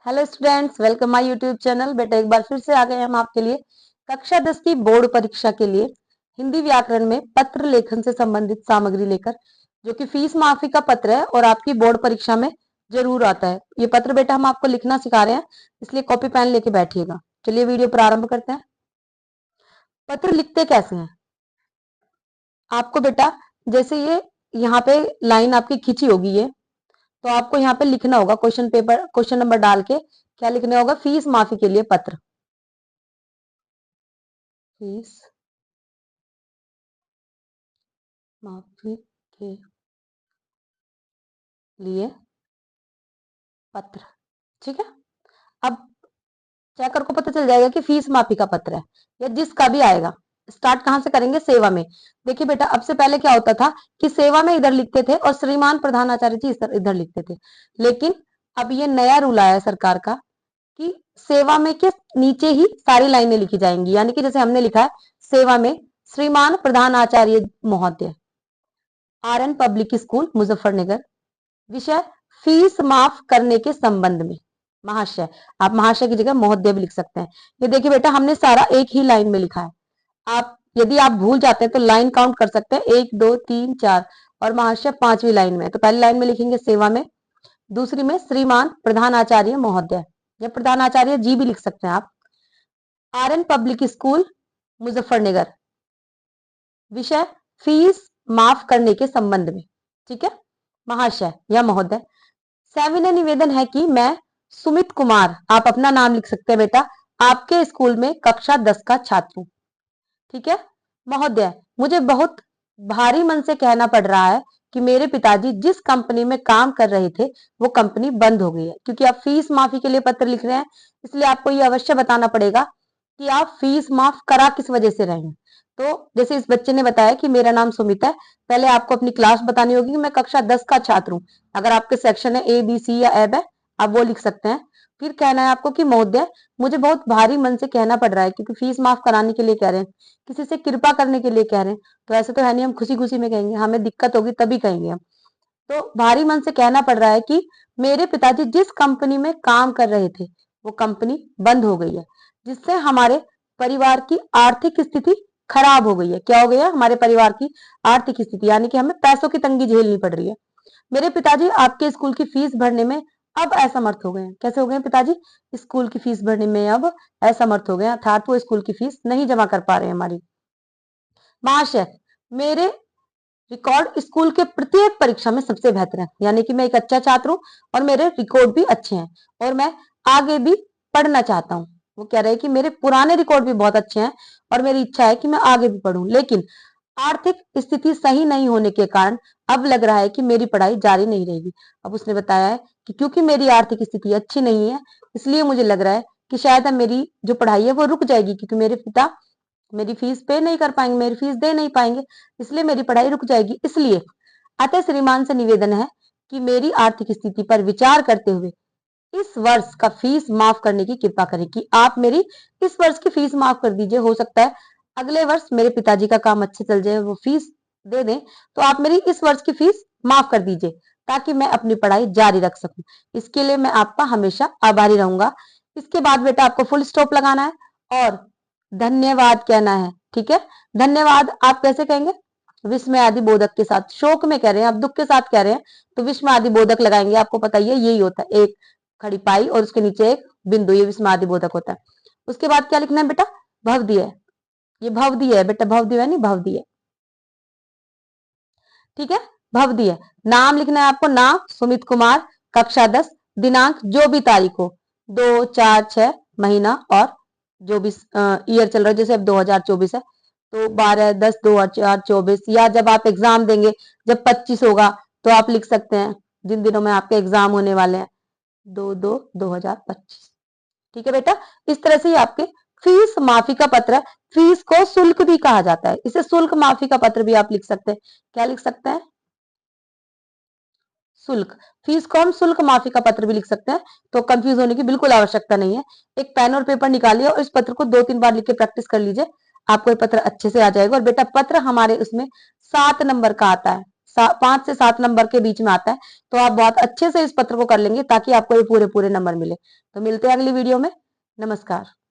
Hello students, welcome my YouTube channel. बेटा एक बार फिर से आ गए हम आपके लिए कक्षा 10 की बोर्ड परीक्षा के लिए हिंदी व्याकरण में पत्र लेखन से संबंधित सामग्री लेकर, जो कि फीस माफी का पत्र है और आपकी बोर्ड परीक्षा में जरूर आता है। ये पत्र बेटा हम आपको लिखना सिखा रहे हैं, इसलिए कॉपी पेन लेके बैठिएगा। चलिए वीडियो प्रारंभ करते हैं। पत्र लिखते कैसे हैं आपको बेटा, जैसे ये यहाँ पे लाइन आपकी खींची होगी ये, तो आपको यहाँ पे लिखना होगा क्वेश्चन पेपर, क्वेश्चन नंबर डाल के क्या लिखना होगा, फीस माफी के लिए पत्र। फीस माफी के लिए पत्र। ठीक है, अब चेकर को पता चल जाएगा कि फीस माफी का पत्र है या जिसका भी आएगा। स्टार्ट कहां से करेंगे, सेवा में। देखिए बेटा, अब से पहले क्या होता था कि सेवा में इधर लिखते थे और श्रीमान प्रधानाचार्य जी इधर लिखते थे, लेकिन अब ये नया रूल आया है सरकार का कि सेवा में के नीचे ही सारी लाइनें लिखी जाएंगी। यानी कि जैसे हमने लिखा है सेवा में श्रीमान प्रधानाचार्य महोदय, RN पब्लिक स्कूल मुजफ्फरनगर, विषय फीस माफ करने के संबंध में महाशय। आप महाशय की जगह महोदय भी लिख सकते हैं। ये देखिए बेटा, हमने सारा एक ही लाइन में लिखा है। आप यदि आप भूल जाते हैं तो लाइन काउंट कर सकते हैं, 1 2 3 4, और महाशय 5वीं लाइन में। तो पहली लाइन में लिखेंगे सेवा में, दूसरी में श्रीमान प्रधानाचार्य महोदय या प्रधानाचार्य जी भी लिख सकते हैं आप, RN पब्लिक स्कूल मुजफ्फरनगर, विषय फीस माफ करने के संबंध में। ठीक है, महाशय या महोदय। सविनय निवेदन है कि मैं सुमित कुमार, आप अपना नाम लिख सकते हैं बेटा, आपके स्कूल में कक्षा 10 का छात्र हूं। ठीक है, महोदय, मुझे बहुत भारी मन से कहना पड़ रहा है कि मेरे पिताजी जिस कंपनी में काम कर रहे थे वो कंपनी बंद हो गई है। क्योंकि आप फीस माफी के लिए पत्र लिख रहे हैं, इसलिए आपको ये अवश्य बताना पड़ेगा कि आप फीस माफ करा किस वजह से रहे हैं। तो जैसे इस बच्चे ने बताया कि मेरा नाम सुमित है, पहले आपको अपनी क्लास बतानी होगी कि मैं कक्षा 10 का छात्र हूँ। अगर आपके सेक्शन है A B C या एब है, आप वो लिख सकते हैं। फिर कहना है आपको कि महोदय, मुझे बहुत भारी मन से कहना पड़ रहा है, क्योंकि फीस माफ कराने के लिए कह रहे हैं, किसी से कृपा करने के लिए कह रहे हैं। तो ऐसे तो है नहीं हम खुशी खुशी में कहेंगे, हमें दिक्कत होगी तभी कहेंगे हम। तो भारी मन से कहना पड़ रहा है कि मेरे पिताजी जिस कंपनी में काम कर रहे थे वो कंपनी बंद हो गई है, जिससे हमारे परिवार की आर्थिक स्थिति खराब हो गई है। क्या हो गया, हमारे परिवार की आर्थिक स्थिति, यानी कि हमें पैसों की तंगी झेलनी पड़ रही है। मेरे पिताजी आपके स्कूल की फीस भरने में अब असमर्थ हो गए हैं। कैसे हो गए पिताजी, स्कूल की फीस भरने में अब असमर्थ हो गए, अर्थात वो स्कूल की फीस नहीं जमा कर पा रहे हैं हमारी। महाशय, मेरे रिकॉर्ड स्कूल के प्रत्येक परीक्षा में सबसे बेहतर है, यानी कि मैं एक अच्छा छात्र हूँ और मेरे रिकॉर्ड भी अच्छे हैं और मैं आगे भी पढ़ना चाहता हूँ। वो कह रहे हैं कि मेरे पुराने रिकॉर्ड भी बहुत अच्छे हैं और मेरी इच्छा है कि मैं आगे भी पढ़ूं, लेकिन आर्थिक स्थिति सही नहीं होने के कारण अब लग रहा है कि मेरी पढ़ाई जारी नहीं रहेगी। अब उसने बताया है कि क्योंकि मेरी आर्थिक स्थिति अच्छी नहीं है, इसलिए मुझे लग रहा है कि शायद अब मेरी जो पढ़ाई है वो रुक जाएगी, क्योंकि मेरे पिता मेरी फीस पे नहीं कर पाएंगे, मेरी फीस दे नहीं पाएंगे, इसलिए मेरी पढ़ाई रुक जाएगी। इसलिए अतः श्रीमान से निवेदन है कि मेरी आर्थिक स्थिति पर विचार करते हुए इस वर्ष का फीस माफ करने की कृपा करें, कि आप मेरी इस वर्ष की फीस माफ कर दीजिए। हो सकता है अगले वर्ष मेरे पिताजी का काम अच्छे चल जाए, वो फीस दे दें, तो आप मेरी इस वर्ष की फीस माफ कर दीजिए ताकि मैं अपनी पढ़ाई जारी रख सकूं। इसके लिए मैं आपका हमेशा आभारी रहूंगा। इसके बाद बेटा आपको फुल स्टॉप लगाना है और धन्यवाद कहना है। ठीक है, धन्यवाद आप कैसे कहेंगे, विस्मय आदि बोधक के साथ। शोक में कह रहे हैं, आप दुख के साथ कह रहे हैं तो विस्मय आदि बोधक लगाएंगे। आपको पता ही है यही होता है, एक खड़ी पाई और उसके नीचे एक बिंदु, ये विस्मय आदि बोधक होता है। उसके बाद क्या लिखना है बेटा, भवदीय। ये भवदीय है बेटा, भवदीय नहीं भवदीय। ठीक है, भवदीय। नाम लिखना है आपको, नाम सुमित कुमार, कक्षा 10, दिनांक जो भी तारीख हो, 2 4 6 महीना, और जो भी ईयर चल रहा है, जैसे अब 2024 है तो 12/10/2024, या जब आप एग्जाम देंगे जब 25 होगा तो आप लिख सकते हैं जिन दिनों में आपके एग्जाम होने वाले हैं, 2/2/2025। ठीक है बेटा, इस तरह से ही आपके फीस माफी का पत्र है। फीस को शुल्क भी कहा जाता है, इसे शुल्क माफी का पत्र भी आप लिख सकते हैं। क्या लिख सकते हैं, शुल्क। फीस को हम शुल्क माफी का पत्र भी लिख सकते हैं, तो कंफ्यूज होने की बिल्कुल आवश्यकता नहीं है। एक पेन और पेपर निकालिए और इस पत्र को 2-3 बार लिख के प्रैक्टिस कर लीजिए, आपको ये पत्र अच्छे से आ जाएगा। और बेटा पत्र हमारे उसमें 7 नंबर का आता है, 5 से 7 नंबर के बीच में आता है, तो आप बहुत अच्छे से इस पत्र को कर लेंगे ताकि आपको ये पूरे नंबर मिले। तो मिलते हैं अगली वीडियो में। नमस्कार।